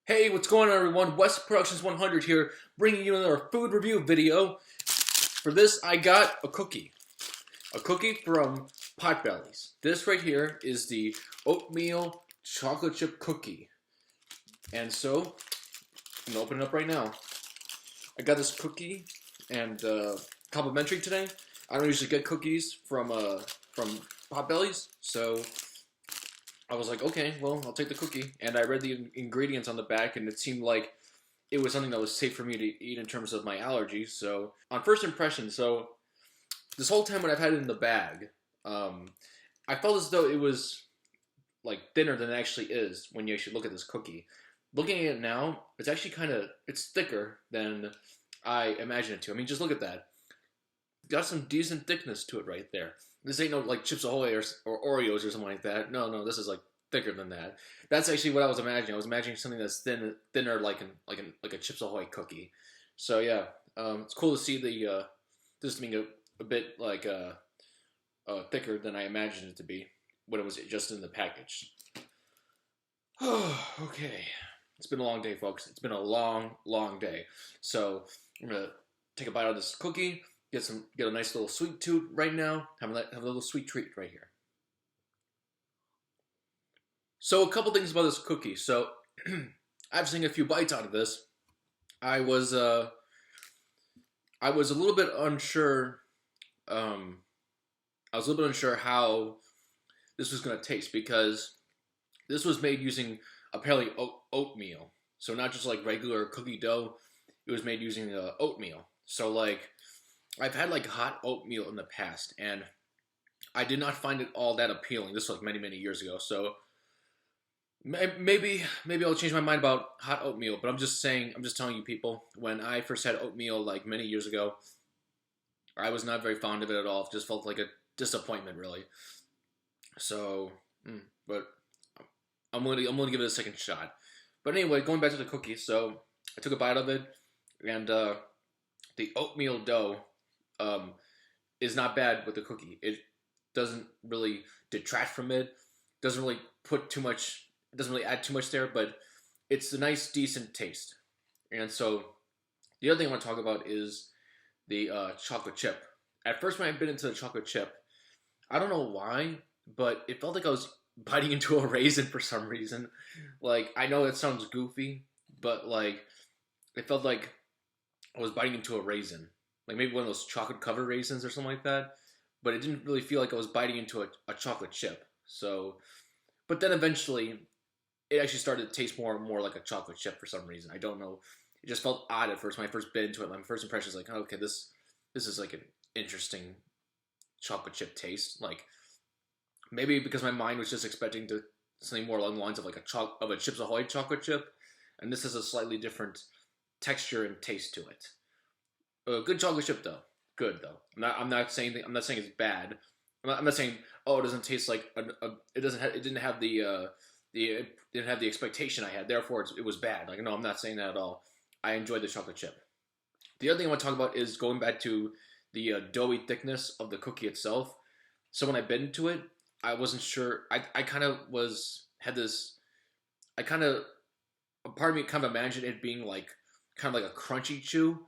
Hey, what's going on everyone? West Productions 100 here, bringing you another food review video. For this, I got a cookie. A cookie from Potbelly's. This right here is the oatmeal chocolate chip cookie. And so, I'm gonna open it up right now. I got this cookie and complimentary today. I don't usually get cookies from Potbelly's, so I was like, okay, well, I'll take the cookie. And I read the ingredients on the back, and it seemed like it was something that was safe for me to eat in terms of my allergies. So, on first impression, this whole time when I've had it in the bag, I felt as though it was like thinner than it actually is when you actually look at this cookie. Looking at it now, it's actually it's thicker than I imagined it to. I mean, just look at that. Got some decent thickness to it right there. This ain't no like Chips Ahoy or Oreos or something like that. No, this is like thicker than that. That's actually what I was imagining. I was imagining something that's thinner, like a Chips Ahoy cookie. So yeah, it's cool to see this being a bit like thicker than I imagined it to be when it was just in the package. Okay, it's been a long day, folks. It's been a long day. So I'm gonna take a bite out of this cookie. Get a nice little sweet tooth right now. Have a little sweet treat right here. So a couple things about this cookie. So after taking a few bites out of this, I was a little bit unsure. I was a little bit unsure how this was gonna taste because this was made using apparently oatmeal. So not just like regular cookie dough. It was made using oatmeal. So like, I've had like hot oatmeal in the past, and I did not find it all that appealing. This was like many years ago, so maybe I'll change my mind about hot oatmeal. But I'm just telling you people, when I first had oatmeal like many years ago, I was not very fond of it at all. It just felt like a disappointment, really. So, but I'm gonna give it a second shot. But anyway, going back to the cookie, so I took a bite of it, and the oatmeal dough is not bad with the cookie. It doesn't really detract from it. Doesn't really put too much. It doesn't really add too much there, but it's a nice, decent taste. And so the other thing I want to talk about is the chocolate chip. At first, when I bit into the chocolate chip, I don't know why, but it felt like I was biting into a raisin for some reason. Like, I know it sounds goofy, but like it felt like I was biting into a raisin. Like maybe one of those chocolate covered raisins or something like that. But it didn't really feel like I was biting into a chocolate chip. So, but then eventually, it actually started to taste more and more like a chocolate chip for some reason. I don't know. It just felt odd at first when I first bit into it. My first impression is like, oh, okay, this is like an interesting chocolate chip taste. Like maybe because my mind was just expecting to something more along the lines of like a Chips Ahoy chocolate chip, and this has a slightly different texture and taste to it. Good chocolate chip though. Good though. I'm not saying it's bad. I'm not saying it doesn't taste like it didn't have the expectation I had. Therefore, it was bad. Like no, I'm not saying that at all. I enjoyed the chocolate chip. The other thing I want to talk about is going back to the doughy thickness of the cookie itself. So when I bit into it, I wasn't sure. I kind of had this. I kind of a part of me kind of imagined it being like kind of like a crunchy chew.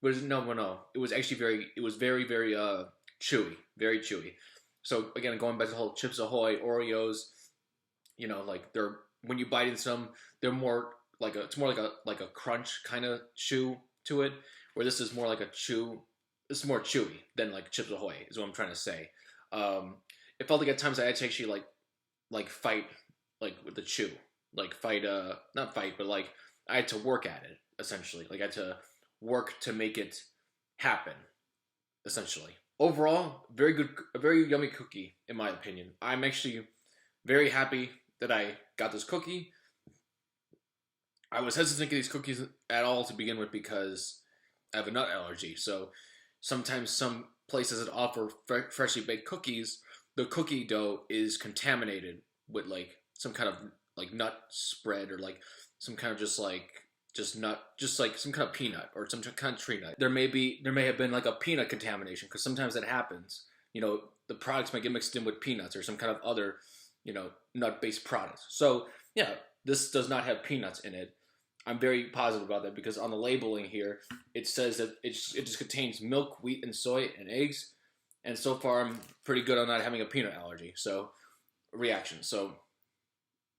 But no. It was actually very chewy, very chewy. So again, going back to the whole Chips Ahoy, Oreos, you know, like when you bite into some, they're more like it's more like a crunch kind of chew to it. Where this is more like a chew. This is more chewy than like Chips Ahoy, is what I'm trying to say. It felt like at times I had to actually like fight like with the chew, like fight not fight, but like I had to work at it essentially. Like I had to work to make it happen, essentially. Overall, a very yummy cookie, in my opinion. I'm actually very happy that I got this cookie. I was hesitant to get these cookies at all to begin with because I have a nut allergy. So sometimes some places that offer freshly baked cookies, the cookie dough is contaminated with like some kind of like nut spread or like some kind of just like some kind of peanut or some kind of tree nut. There may have been like a peanut contamination because sometimes that happens. You know, the products might get mixed in with peanuts or some kind of other, you know, nut-based product. So yeah, this does not have peanuts in it. I'm very positive about that because on the labeling here, it says that it just contains milk, wheat, and soy, and eggs. And so far, I'm pretty good on not having a peanut allergy. So, reaction. So,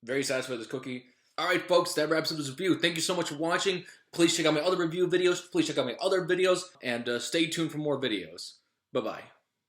very satisfied with this cookie. All right, folks, that wraps up this review. Thank you so much for watching. Please check out my other review videos. Please check out my other videos. And stay tuned for more videos. Bye-bye.